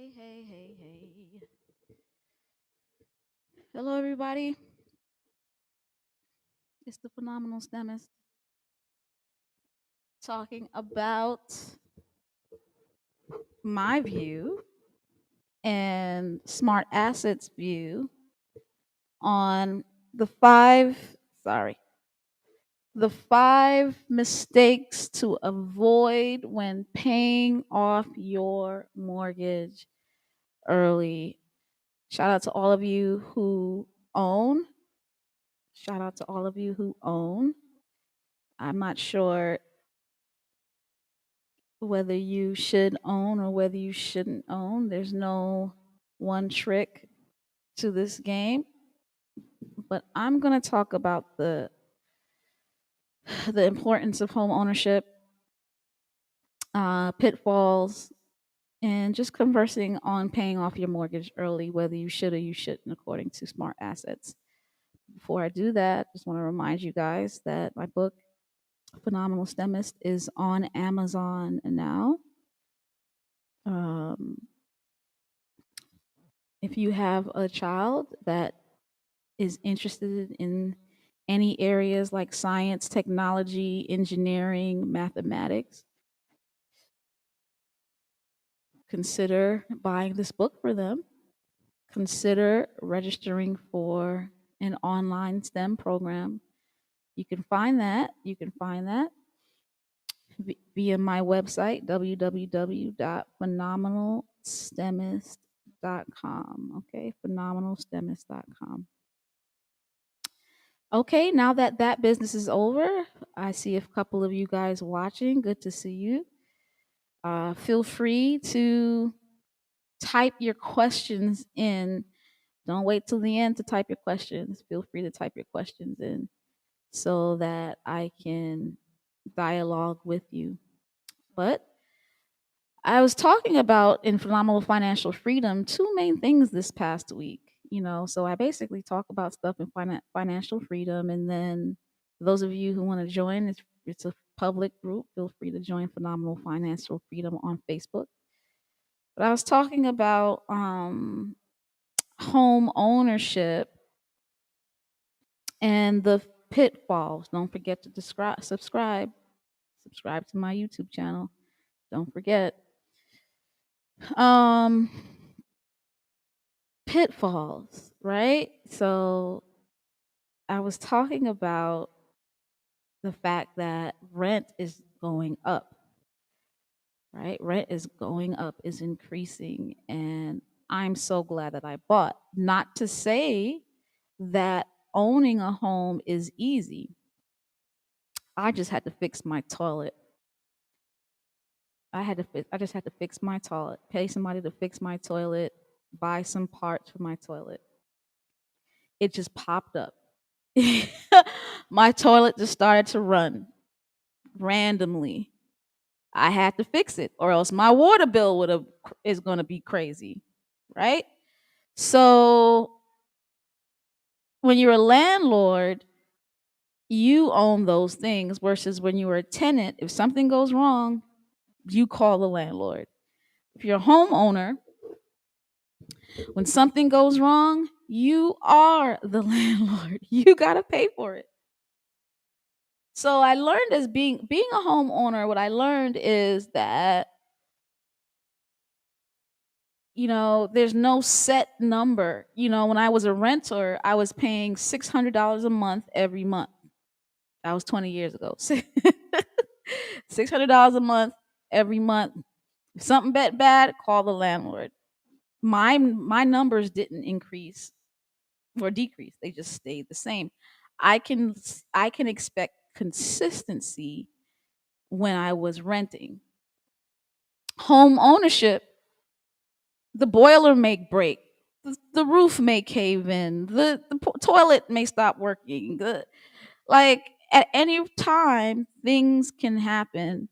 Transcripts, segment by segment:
Hey, hey, hey, hey. Hello, everybody. It's the Phenomenal STEMist talking about my view and Smart Assets view on the sorry, the five mistakes to avoid when paying off your mortgage early. Shout out to all of you who own. Shout out to all of you who own. I'm not sure whether you should own or whether you shouldn't own. There's no one trick to this game, but I'm going to talk about the importance of home ownership, pitfalls, and just conversing on paying off your mortgage early, whether you should or you shouldn't, according to Smart Assets. Before I do that, just want to remind you guys that my book, Phenomenal STEMist, is on Amazon now. Um, if you have a child that is interested in any areas like science, technology, engineering, mathematics, consider buying this book for them. Consider registering for an online STEM program. You can find that. Via my website, www.phenomenalstemist.com. Okay, phenomenalstemist.com. Okay, now that that business is over, I see a couple of you guys watching. Good to see you. Feel free to type your questions in. Don't wait till the end to type your questions. Feel free to type your questions in so that I can dialogue with you. But I was talking about in Phenomenal Financial Freedom two main things this past week. So I basically talk about stuff in financial freedom, and then those of you who want to join, it's a public group. Feel free to join Phenomenal Financial Freedom on Facebook. But I was talking about home ownership and the pitfalls. Don't forget to subscribe to my YouTube channel. Don't forget. Um, Pitfalls, right? So I was talking about the fact that rent is going up, right? Rent is going up, is increasing. And I'm so glad that I bought. Not to say that owning a home is easy. I just had to fix my toilet. I just had to fix my toilet, pay somebody to fix my toilet, buy some parts for my toilet. It just popped up. My toilet just started to run randomly. I had to fix it, or else my water bill would have is going to be crazy, right? So when you're a landlord, you own those things versus when you're a tenant, if something goes wrong, you call the landlord. If you're a homeowner, when something goes wrong, you are the landlord. You got to pay for it. So I learned as being a homeowner, what I learned is that there's no set number. When I was a renter, I was paying $600 a month every month. That was 20 years ago. $600 a month every month. If something bad, call the landlord. My numbers didn't increase or decrease; they just stayed the same. I can expect consistency when I was renting. Home ownership, the boiler may break, the roof may cave in, the toilet may stop working. Like at any time, things can happen.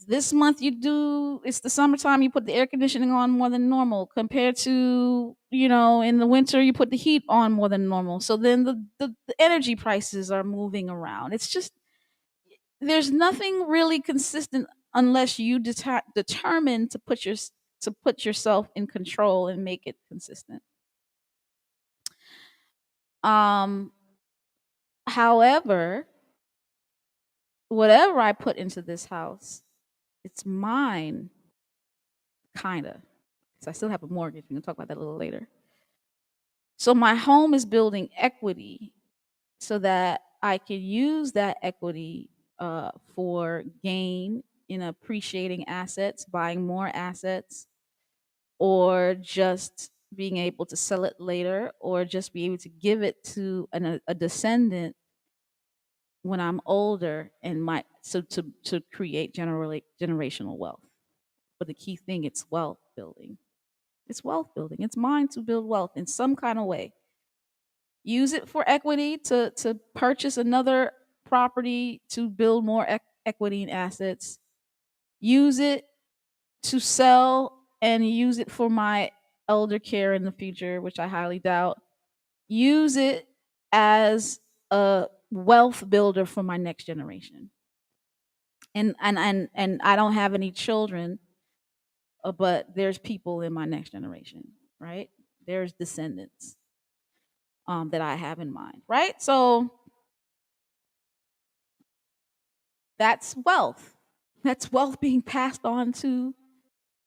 This month it's the summertime, you put the air conditioning on more than normal compared to, in the winter, you put the heat on more than normal. So then the energy prices are moving around. It's just, there's nothing really consistent unless you determine to put to put yourself in control and make it consistent. Um, However, whatever I put into this house, it's mine, kinda. Because I still have a mortgage. We can talk about that a little later. So my home is building equity so that I can use that equity for gain in appreciating assets, buying more assets, or just being able to sell it later, or just be able to give it to a descendant when I'm older, and my so to create generational wealth. But the key thing, it's wealth building. It's wealth building. It's mine to build wealth in some kind of way. Use it for equity to purchase another property to build more equity and assets. Use it to sell and use it for my elder care in the future, which I highly doubt. Use it as a wealth builder for my next generation. And I don't have any children, but there's people in my next generation, right? There's descendants that I have in mind, right? So that's wealth. That's wealth being passed on to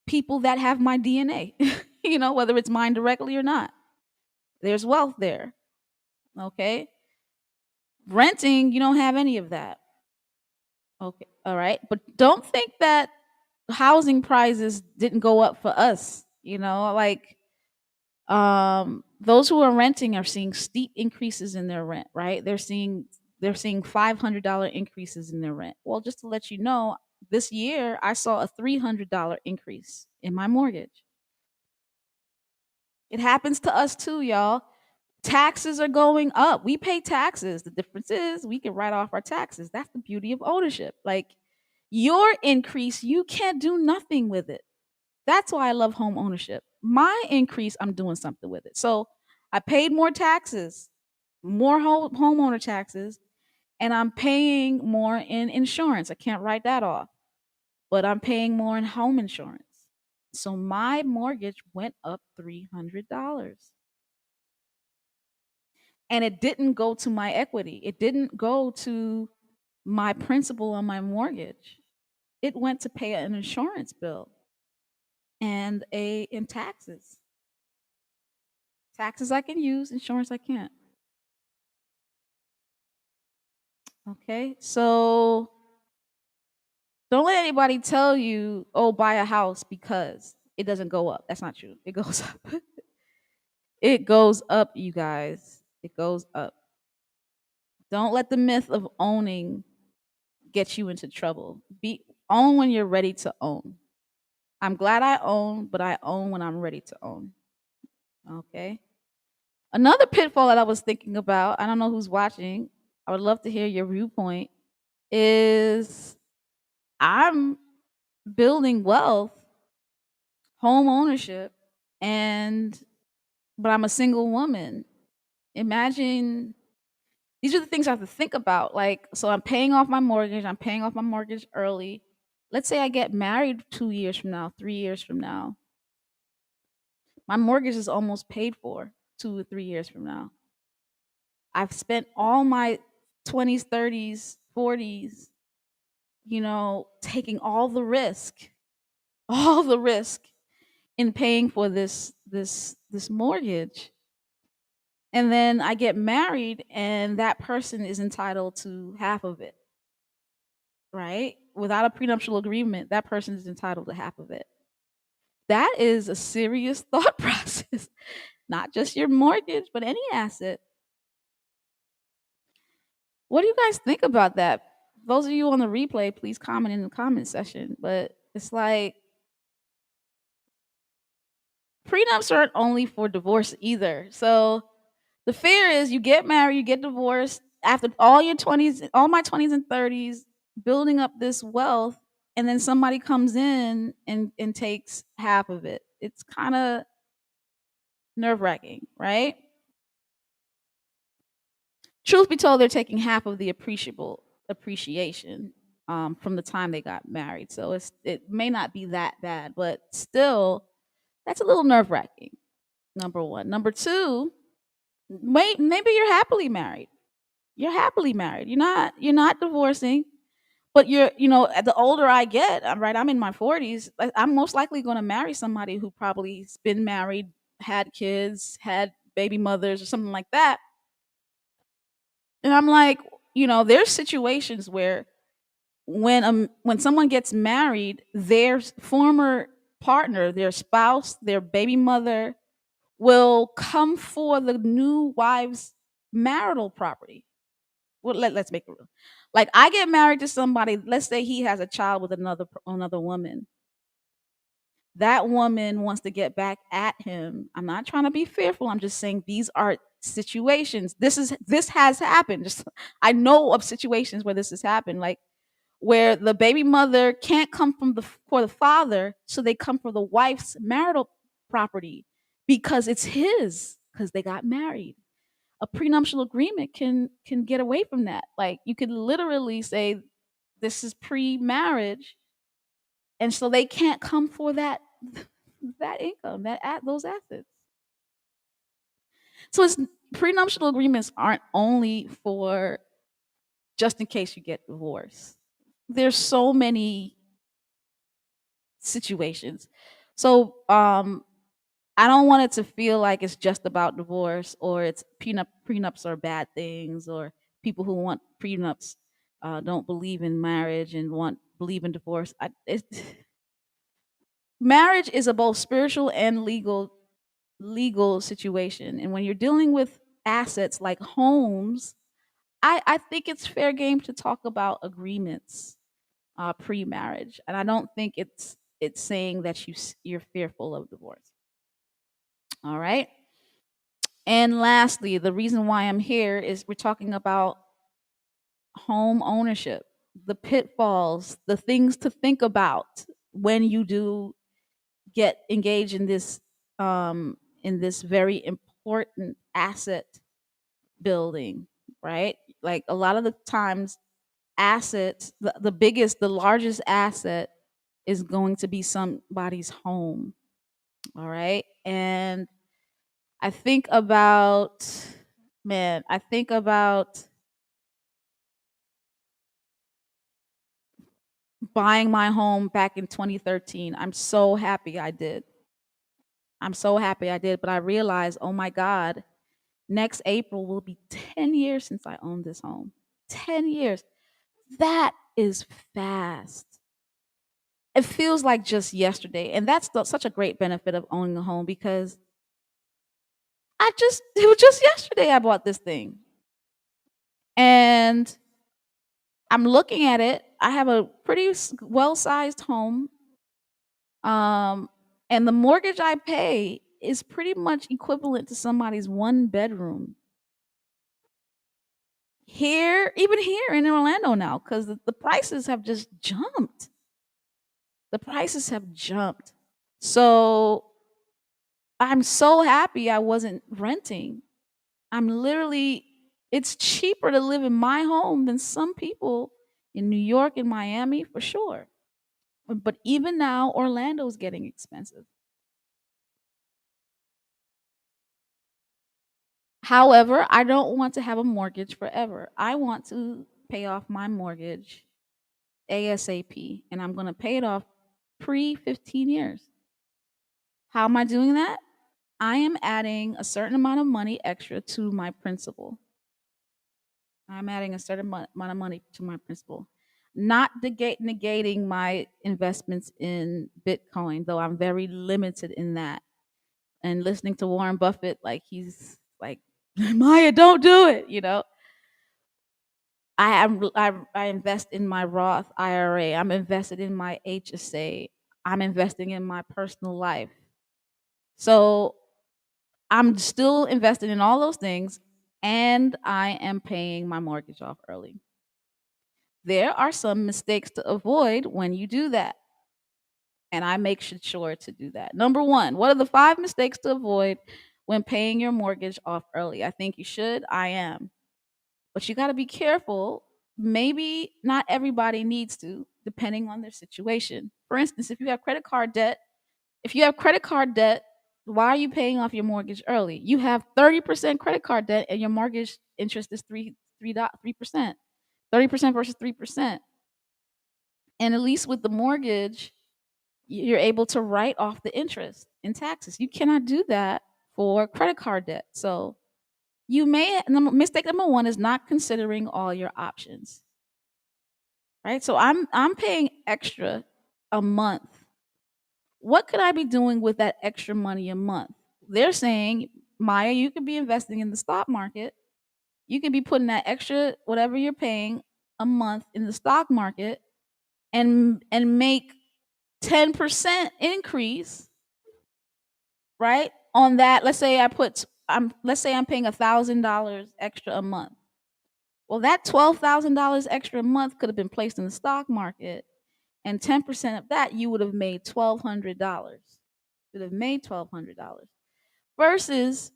people that have my DNA, whether it's mine directly or not. There's wealth there. Okay. Renting, you don't have any of that. Okay. All right. But don't think that housing prices didn't go up for us. Like those who are renting are seeing steep increases in their rent, right? They're seeing $500 increases in their rent. Well, just to let you know, this year I saw a $300 increase in my mortgage. It happens to us too, y'all. Taxes are going up. We pay taxes. The difference is we can write off our taxes. That's the beauty of ownership. Like your increase, you can't do nothing with it. That's why I love home ownership. My increase, I'm doing something with it. So I paid more taxes, more homeowner taxes, and I'm paying more in insurance. I can't write that off, but I'm paying more in home insurance. So my mortgage went up $300. And it didn't go to my equity. It didn't go to my principal on my mortgage. It went to pay an insurance bill and in taxes. Taxes I can use, insurance I can't. Okay? So don't let anybody tell you, "Oh, buy a house because it doesn't go up." That's not true. It goes up. It goes up, you guys. It goes up. Don't let the myth of owning get you into trouble. Own when you're ready to own. I'm glad I own, but I own when I'm ready to own. Okay. Another pitfall that I was thinking about, I don't know who's watching, I would love to hear your viewpoint, is I'm building wealth, home ownership, and but I'm a single woman. Imagine these are the things I have to think about. Like, so I'm paying off my mortgage early. Let's say I get married 2 years from now, 3 years from now. My mortgage is almost paid for 2 or 3 years from now. I've spent all my 20s, 30s, 40s, taking all the risk in paying for this mortgage. And then I get married and that person is entitled to half of it, right? Without a prenuptial agreement, that person is entitled to half of it. That is a serious thought process. Not just your mortgage, but any asset. What do you guys think about that? Those of you on the replay, please comment in the comment section. But it's like prenups aren't only for divorce either. So the fear is you get married, you get divorced after all your 20s, all my 20s and 30s, building up this wealth, and then somebody comes in and takes half of it. It's kind of nerve wracking, right? Truth be told, they're taking half of the appreciation. from the time they got married. So it may not be that bad, but still, that's a little nerve wracking. Number one. Number two, maybe you're happily married. You're happily married. You're not divorcing, but the older I get, I'm in my 40s. I'm most likely going to marry somebody who probably's been married, had kids, had baby mothers, or something like that. And I'm like, there's situations where when someone gets married, their former partner, their spouse, their baby mother will come for the new wife's marital property. Well, let's make it real. Like, I get married to somebody, let's say he has a child with another woman. That woman wants to get back at him. I'm not trying to be fearful. I'm just saying these are situations. This has happened. Just I know of situations where this has happened, like where the baby mother can't come for the father, so they come for the wife's marital property because it's his because they got married. A prenuptial agreement can get away from that. Like, you could literally say this is pre-marriage, and so they can't come for that income, those assets. So it's prenuptial agreements aren't only for just in case you get divorced. There's so many situations. So I don't want it to feel like it's just about divorce, or it's prenups are bad things, or people who want prenups don't believe in marriage and believe in divorce. Marriage is a both spiritual and legal situation, and when you're dealing with assets like homes, I think it's fair game to talk about agreements pre-marriage, and I don't think it's saying that you're fearful of divorce. All right. And lastly, the reason why I'm here is we're talking about home ownership, the pitfalls, the things to think about when you do get engaged in this very important asset building, right? Like, a lot of the times, assets, the largest asset is going to be somebody's home. All right. And I think about, I think about buying my home back in 2013. I'm so happy I did. I'm so happy I did. But I realized, oh my God, next April will be 10 years since I owned this home. 10 years. That is fast. It feels like just yesterday. And that's such a great benefit of owning a home, because it was just yesterday I bought this thing. And I'm looking at it. I have a pretty well sized home. Um, and the mortgage I pay is pretty much equivalent to somebody's one bedroom here, even here in Orlando now, because the prices have just jumped. The prices have jumped. So I'm so happy I wasn't renting. It's cheaper to live in my home than some people in New York and Miami for sure. But even now, Orlando's getting expensive. However, I don't want to have a mortgage forever. I want to pay off my mortgage ASAP, and I'm going to pay it off pre 15 years. How am I doing that? I am adding a certain amount of money extra to my principal. I'm adding a certain amount of money to my principal. Not negating my investments in Bitcoin, though I'm very limited in that. And listening to Warren Buffett, like, he's like, Maya, don't do it. I invest in my Roth IRA. I'm invested in my HSA. I'm investing in my personal life. So I'm still invested in all those things, and I am paying my mortgage off early. There are some mistakes to avoid when you do that, and I make sure to do that. Number one, what are the 5 mistakes to avoid when paying your mortgage off early? I think you should. I am. But you got to be careful maybe not everybody needs to, depending on their situation. For instance, if you have credit card debt, why are you paying off your mortgage early? You have 30% credit card debt and your mortgage interest is 3%. 30% versus 3%. And at least with the mortgage, you're able to write off the interest in taxes. You cannot do that for credit card debt. So mistake number one is not considering all your options. Right? So I'm paying extra a month. What could I be doing with that extra money a month? They're saying, Maya, you could be investing in the stock market. You could be putting that extra whatever you're paying a month in the stock market and make 10% increase, right? On that, let's say I'm paying $1,000 extra a month. Well, that $12,000 extra a month could have been placed in the stock market, and 10% of that you would have made $1,200. Would have made $1,200 versus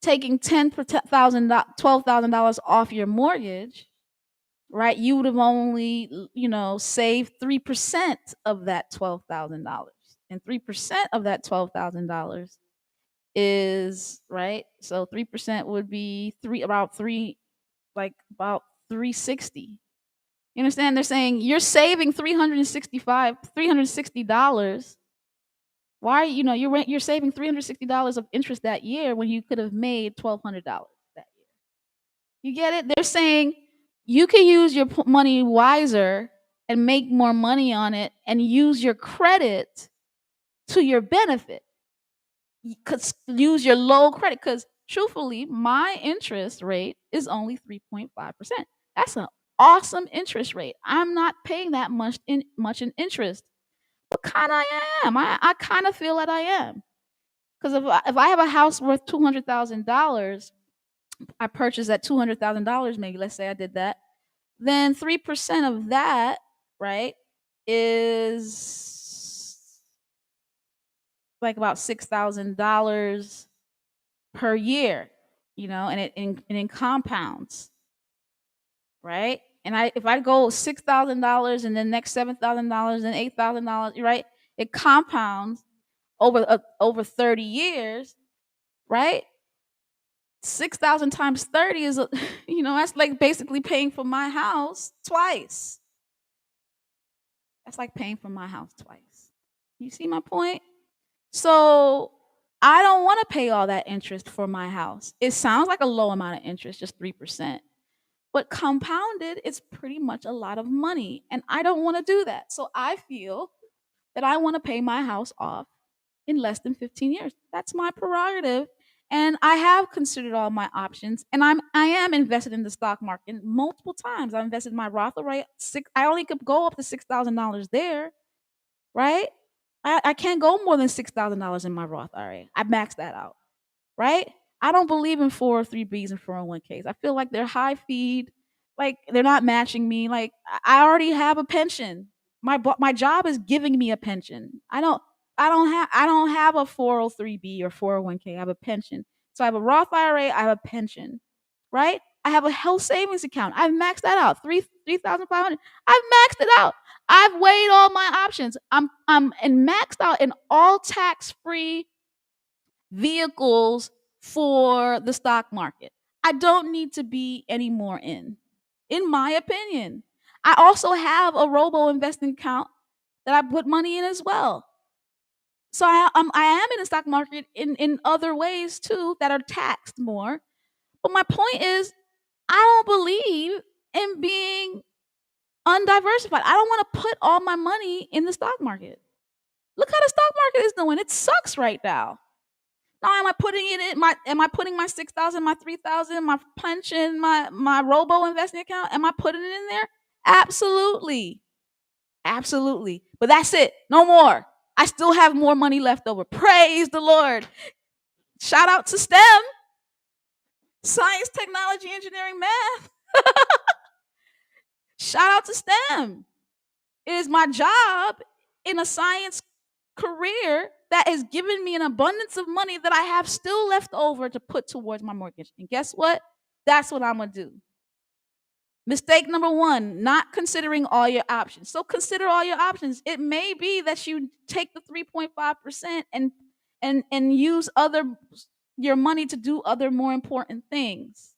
taking $12,000 off your mortgage, right? You would have only, saved 3% of that $12,000, and 3% of that $12,000 is right. So 3% would be about 360. You understand? They're saying you're saving $360. Why, you're saving $360 of interest that year when you could have made $1,200 that year. You get it? They're saying you can use your money wiser and make more money on it and use your credit to your benefit. Use your low credit, because truthfully, my interest rate is only 3.5%. That's an awesome interest rate. I'm not paying that much in interest. But kind of I am. I kind of feel that I am. Because if I have a house worth $200,000, I purchased at $200,000, maybe, let's say I did that, then 3% of that, right, is like about $6,000 per year, and it compounds, right? And if I go $6,000 and then next $7,000 and $8,000, right? It compounds over 30 years, right? 6,000 times 30 is, that's like basically paying for my house twice. That's like paying for my house twice. You see my point? So I don't want to pay all that interest for my house. It sounds like a low amount of interest, just 3%. But compounded, it's pretty much a lot of money. And I don't want to do that. So I feel that I want to pay my house off in less than 15 years. That's my prerogative. And I have considered all my options. And I am invested in the stock market multiple times. I invested in my Roth IRA. I only could go up to $6,000 there, right? I can't go more than $6,000 in my Roth IRA. I maxed that out, right? I don't believe in 403Bs and 401Ks. I feel like they're high feed, like they're not matching me. Like I already have a pension. My job is giving me a pension. I don't have a 403B or 401K. I have a pension. So I have a Roth IRA, I have a pension, right? I have a health savings account. I've maxed that out. 3,500. I've maxed it out. I've weighed all my options. I'm and maxed out in all tax-free vehicles for the stock market. I don't need to be any more in my opinion. I also have a robo investing account that I put money in as well. So I am in the stock market in other ways too that are taxed more. But my point is, I don't believe in being undiversified. I don't want to put all my money in the stock market. Look how the stock market is doing. It sucks right now. Now, am I putting it in my? Am I putting my 6,000, my 3,000, my pension, my robo investing account? Am I putting it in there? Absolutely, absolutely. But that's it. No more. I still have more money left over. Praise the Lord. Shout out to STEM, science, technology, engineering, math. Shout out to STEM. It is my job in a science career that has given me an abundance of money that I have still left over to put towards my mortgage. And guess what? That's what I'm going to do. Mistake number one, not considering all your options. So consider all your options. It may be that you take the 3.5% and use other your money to do other more important things.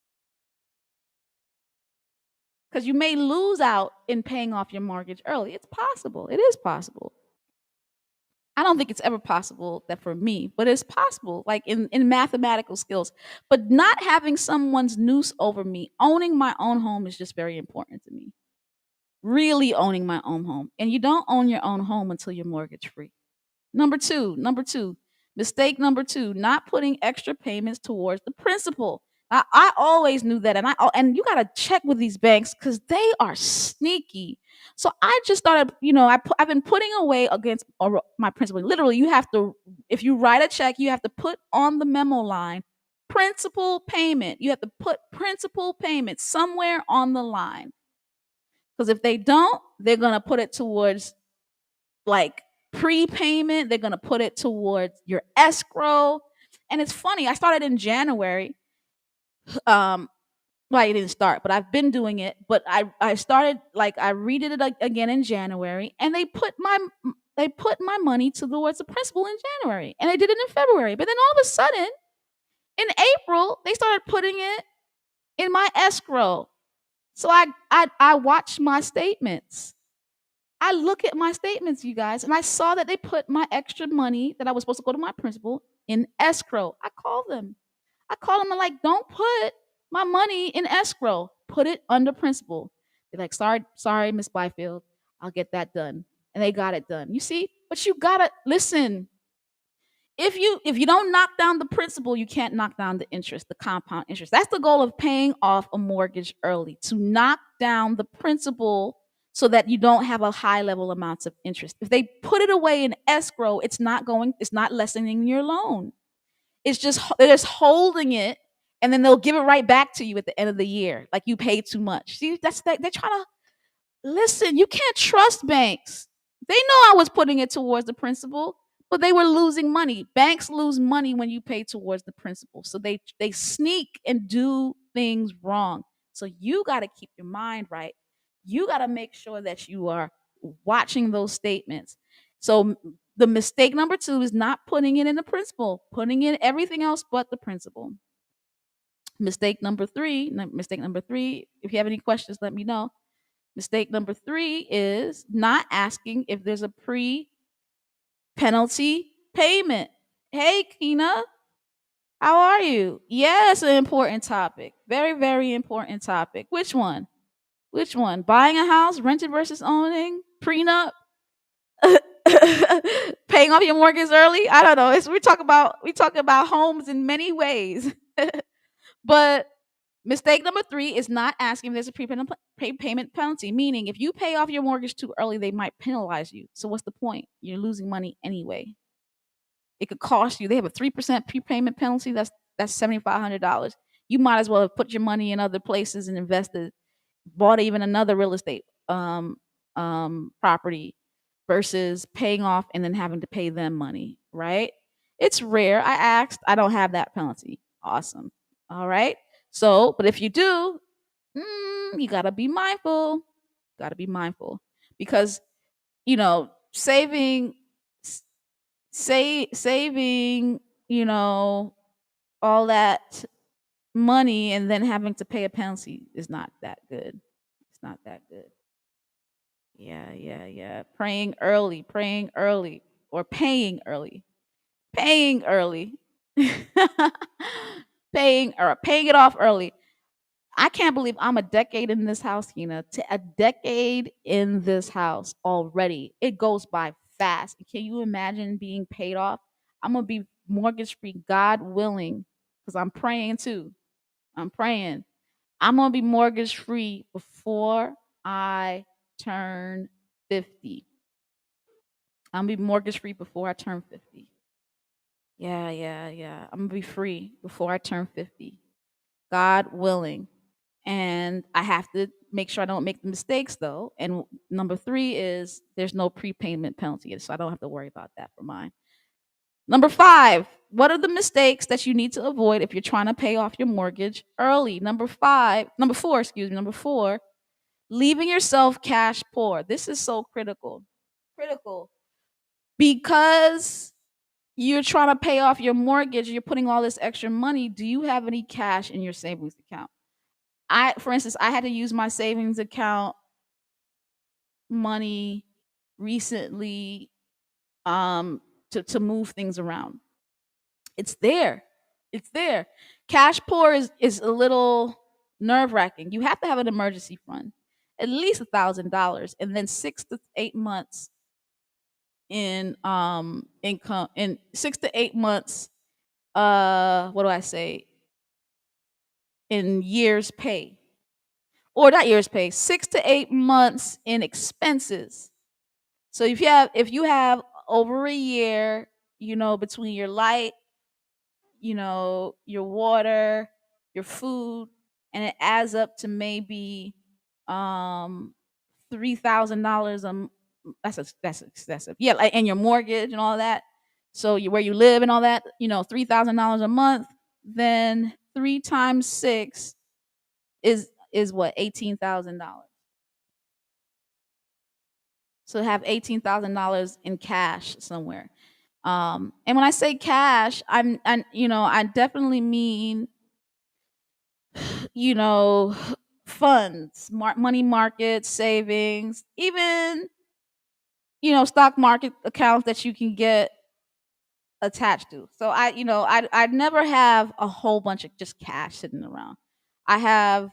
Because you may lose out in paying off your mortgage early. It's possible. It is possible. I don't think it's ever possible that for me, but it's possible, like in mathematical skills. But not having someone's noose over me, owning my own home is just very important to me. Really owning my own home. And you don't own your own home until you're mortgage free. Number two, mistake number two, not putting extra payments towards the principal. I always knew that, and you gotta check with these banks because they are sneaky. So I just started, I've been putting away against my principal. Literally, you have to, if you write a check, you have to put on the memo line principal payment. You have to put principal payment somewhere on the line because if they don't, they're gonna put it towards like prepayment. They're gonna put it towards your escrow. And it's funny. I started in January. Um, well, I didn't start, but I've been doing it. But I started like I redid it again in January, and they put my money towards the principal in January, and they did it in February. But then all of a sudden, in April, they started putting it in my escrow. So I watched my statements. I look at my statements, you guys, and I saw that they put my extra money that I was supposed to go to my principal in escrow. I called them. I'm like, don't put my money in escrow. Put it under principal. They're like, sorry, Miss Byfield. I'll get that done. And they got it done. You see? But you gotta listen. If you don't knock down the principal, you can't knock down the interest, the compound interest. That's the goal of paying off a mortgage early, to knock down the principal so that you don't have a high level amounts of interest. If they put it away in escrow, it's not lessening your loan. It's just they're just holding it, and then they'll give it right back to you at the end of the year, like you paid too much. See, that's that they're trying to listen. You can't trust banks. They know I was putting it towards the principal, but they were losing money. Banks lose money when you pay towards the principal, so they sneak and do things wrong. So you got to keep your mind right. You got to make sure that you are watching those statements. So the mistake number two is not putting it in the principal, putting in everything else but the principal. Mistake number three, if you have any questions, let me know. Mistake number three is not asking if there's a penalty payment. Hey, Kina, how are you? Yeah, it's an important topic. Very, very important topic. Which one? Which one? Buying a house, rented versus owning, prenup, paying off your mortgage early. I don't know. We talk about homes in many ways, but mistake number three is not asking if there's a prepayment penalty. Meaning, if you pay off your mortgage too early, they might penalize you. So what's the point? You're losing money anyway. It could cost you. They have a 3% prepayment penalty. That's $7,500. You might as well have put your money in other places and invested, bought even another real estate property versus paying off and then having to pay them money, right? It's rare. I asked. I don't have that penalty. Awesome. All right. So, but if you do, you gotta be mindful. Gotta be mindful because saving, saving, all that money and then having to pay a penalty is not that good. It's not that good. Yeah, yeah, yeah. Praying early, or paying early, paying it off early. I can't believe I'm a decade in this house, Kina. A decade in this house already. It goes by fast. Can you imagine being paid off? I'm gonna be mortgage free, God willing, because I'm praying too. I'm praying. I'm gonna be mortgage free before I turn 50. I'm gonna be mortgage free before I turn 50. Yeah, yeah, yeah. I'm gonna be free before I turn 50. God willing. And I have to make sure I don't make the mistakes though. And number three is there's no prepayment penalty, so I don't have to worry about that for mine. Number five, what are the mistakes that you need to avoid if you're trying to pay off your mortgage early? Number four, Leaving yourself cash poor. This is so critical. Critical. Because you're trying to pay off your mortgage, you're putting all this extra money. Do you have any cash in your savings account? For instance, I had to use my savings account money recently to move things around. It's there. It's there. Cash poor is a little nerve wracking. You have to have an emergency fund, at least $1,000, and then 6 to 8 months in income, in 6 to 8 months. What do I say? In years pay, or not years pay, 6 to 8 months in expenses. So if you have over a year, between your light, your water, your food, and it adds up to maybe um $3,000 that's excessive. Yeah, like, and your mortgage and all that. So where you live and all that, $3,000 a month, then 3 times 6 is what, $18,000. So have $18,000 in cash somewhere. And when I say cash, I definitely mean, you know, funds, money market, savings, even, stock market accounts that you can get attached to. So I'd never have a whole bunch of just cash sitting around. I have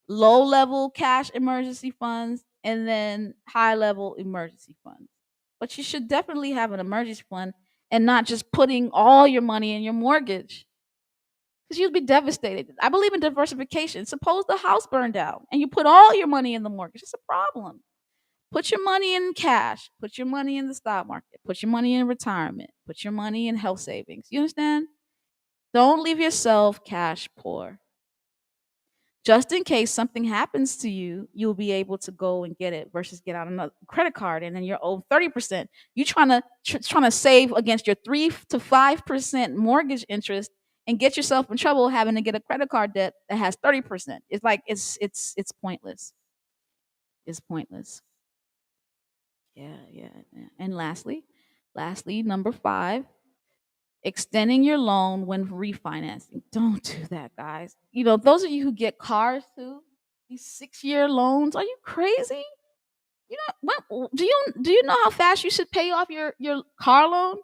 low level cash emergency funds and then high level emergency funds. But you should definitely have an emergency fund and not just putting all your money in your mortgage because you'd be devastated. I believe in diversification. Suppose the house burned down and you put all your money in the mortgage. It's a problem. Put your money in cash. Put your money in the stock market. Put your money in retirement. Put your money in health savings. You understand? Don't leave yourself cash poor. Just in case something happens to you, you'll be able to go and get it versus get out another credit card and then you're owed 30%. You trying to save against your 3 to 5% mortgage interest and get yourself in trouble having to get a credit card debt that has 30%. It's like it's pointless. It's pointless. Yeah, yeah, yeah. And lastly, number 5, extending your loan when refinancing. Don't do that, guys. Those of you who get cars too, these 6-year loans, are you crazy? Do you know how fast you should pay off your car loan?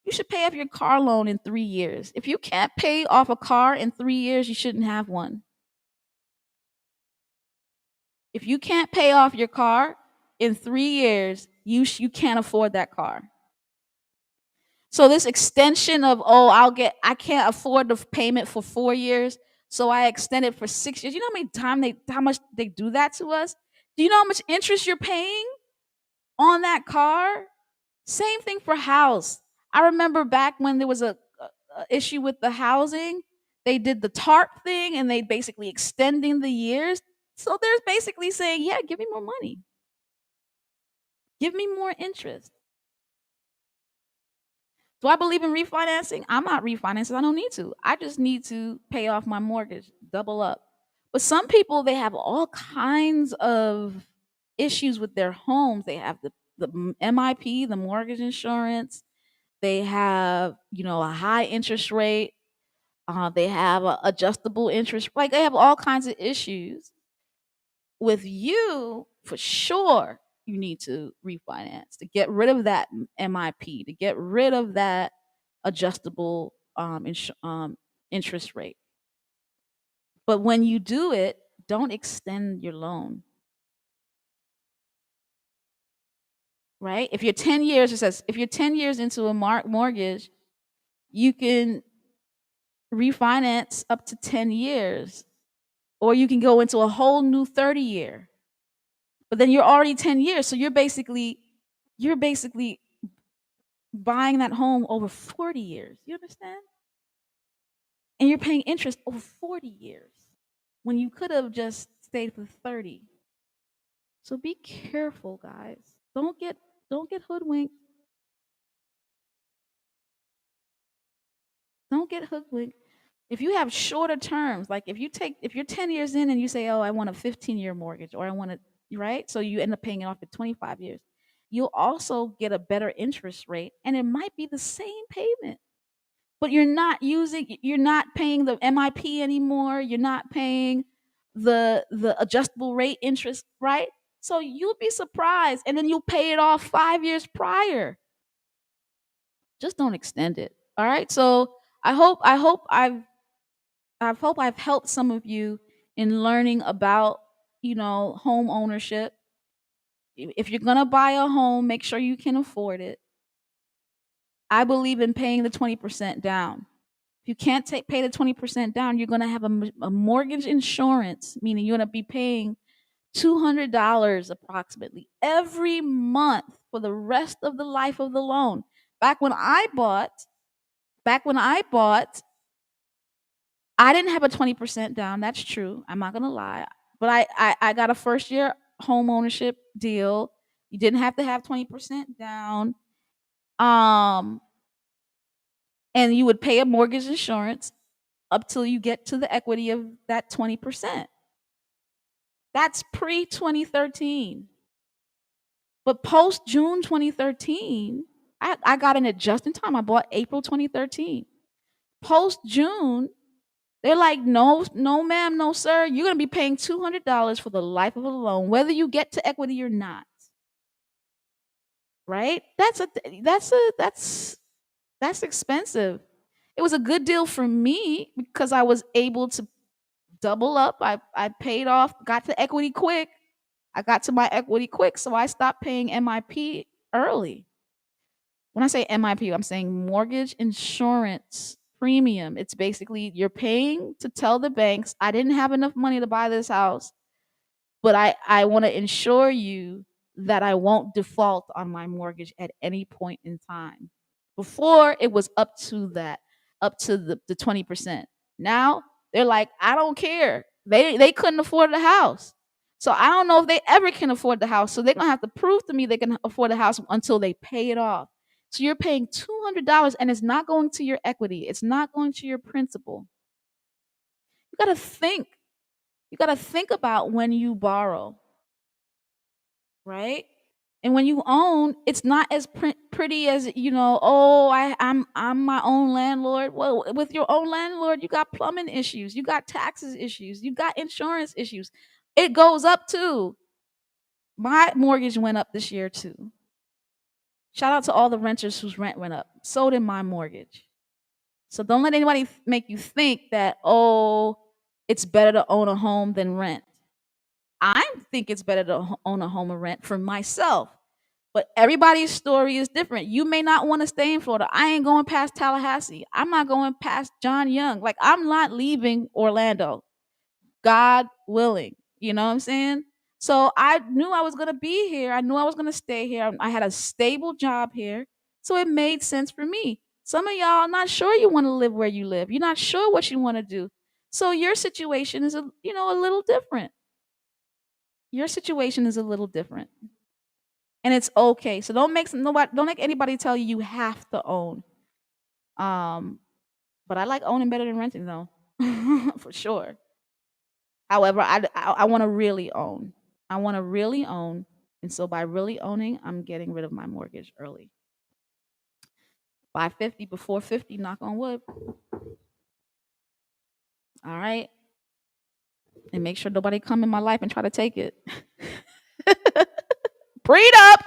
You should pay off your car loan in 3 years. If you can't pay off a car in 3 years, you shouldn't have one. If you can't pay off your car in 3 years, you can't afford that car. So this extension of, I can't afford the payment for 4 years, so I extend it for 6 years. You know how much they do that to us? Do you know how much interest you're paying on that car? Same thing for house. I remember back when there was a issue with the housing, they did the TARP thing and they basically extending the years. So they're basically saying, yeah, give me more money. Give me more interest. Do I believe in refinancing? I'm not refinancing. I don't need to. I just need to pay off my mortgage, double up. But some people, they have all kinds of issues with their homes. They have the MIP, the mortgage insurance. They have, a high interest rate. They have a adjustable interest. Like, they have all kinds of issues. With you, for sure, you need to refinance to get rid of that MIP, to get rid of that adjustable interest rate. But when you do it, don't extend your loan, right? If you're 10 years, it says if you're 10 years into a mortgage, you can refinance up to 10 years, or you can go into a whole new 30-year. But then you're already 10 years, so you're basically buying that home over 40 years. You understand? And you're paying interest over 40 years when you could have just stayed for 30. So be careful, guys. Don't get hoodwinked. Don't get hoodwinked. If you have shorter terms, like if you're 10 years in and you say, "Oh, I want a 15-year mortgage," or I want to, right? So you end up paying it off at 25 years. You'll also get a better interest rate, and it might be the same payment, but you're not paying the MIP anymore. You're not paying the adjustable rate interest, right? So you'll be surprised, and then you'll pay it off 5 years prior. Just don't extend it. All right. So I hope I've helped some of you in learning about, home ownership. If you're gonna buy a home, make sure you can afford it. I believe in paying the 20% down. If you can't pay the 20% down, you're gonna have a mortgage insurance, meaning you're gonna be paying $200 approximately every month for the rest of the life of the loan. Back when I bought, back when I bought, I didn't have a 20% down. That's true. I'm not gonna lie. But I got a first year home ownership deal. You didn't have to have 20% down. Um, and you would pay a mortgage insurance up till you get to the equity of that 20%. That's pre 2013. But post June 2013, I got in it just in time. I bought April 2013. Post June, they're like, no, no, ma'am, no, sir. You're gonna be paying $200 for the life of a loan, whether you get to equity or not. Right? That's expensive. It was a good deal for me because I was able to double up. I paid off, got to equity quick. I got to my equity quick, so I stopped paying MIP early. When I say MIP, I'm saying mortgage insurance premium. It's basically you're paying to tell the banks, I didn't have enough money to buy this house, but I want to ensure you that I won't default on my mortgage at any point in time. Before it was up to that, up to the 20%. Now they're like, I don't care. They couldn't afford the house. So I don't know if they ever can afford the house. So they're gonna have to prove to me they can afford the house until they pay it off. So you're paying $200 and it's not going to your equity. It's not going to your principal. You gotta think. You gotta think about when you borrow, right? And when you own, it's not as pretty as Oh, I'm my own landlord. Well, with your own landlord, you got plumbing issues, you got taxes issues, you got insurance issues. It goes up too. My mortgage went up this year too. Shout out to all the renters whose rent went up. So did my mortgage. So don't let anybody make you think that, oh, it's better to own a home than rent. I think it's better to own a home and rent for myself. But everybody's story is different. You may not want to stay in Florida. I ain't going past Tallahassee. I'm not going past John Young. Like, I'm not leaving Orlando. God willing. You know what I'm saying? So I knew I was going to be here. I knew I was going to stay here. I had a stable job here. So it made sense for me. Some of y'all are not sure you want to live where you live. You're not sure what you want to do. So your situation is a little different. Your situation is a little different. And it's okay. So don't make anybody tell you you have to own. Um but I like owning better than renting though. For sure. However, I want to really own. I want to really own. And so by really owning, I'm getting rid of my mortgage early. By 50, before 50, knock on wood. All right. And make sure nobody come in my life and try to take it. Breed up.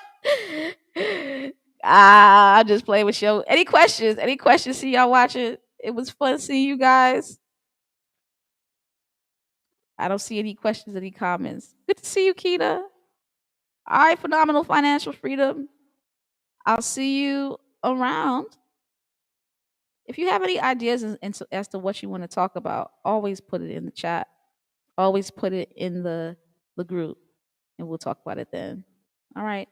I just play with you. Any questions? Any questions? See y'all watching. It was fun seeing you guys. I don't see any questions, any comments. Good to see you, Keita. All right, phenomenal financial freedom. I'll see you around. If you have any ideas as to what you want to talk about, always put it in the chat. Always put it in the group, and we'll talk about it then. All right.